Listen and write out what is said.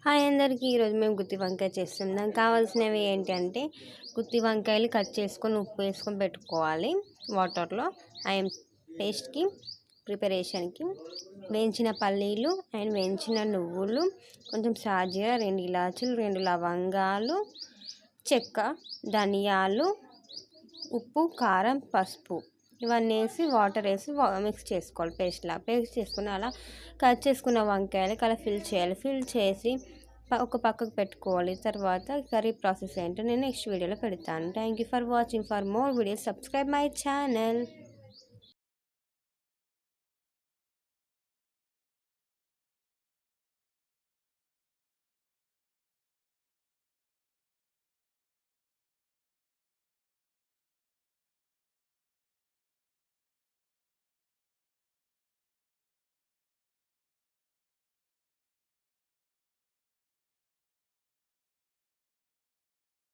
Hi అందరికీ. ఈరోజు మేము గుత్తి వంకాయ చేస్తున్నాం. కావాల్సినవి ఏంటంటే గుత్తి వంకాయలు కట్ చేసుకొని ఉప్పు వేసుకొని పెట్టుకోవాలి వాటర్లో. అండ్ పేస్ట్కి ప్రిపరేషన్కి వేయించిన పల్లీలు అండ్ వేయించిన నువ్వులు, కొంచెం సాజీర, 2 ఇలాచీలు, 2 లవంగాలు, చెక్క, ధనియాలు, ఉప్పు, కారం, పసుపు ఇవన్నీ వేసి వాటర్ వేసి మిక్స్ చేసుకోవాలి. పేస్ట్ చేసుకుని అలా కట్ చేసుకున్న వంకాయలకి అలా ఫిల్ చేయాలి. ఫిల్ చేసి ఒక పక్కకు పెట్టుకోవాలి. తర్వాత కర్రీ ప్రాసెస్ ఏంటో నేను నెక్స్ట్ వీడియోలో పెడతాను. Thank you for watching. For more videos subscribe my channel.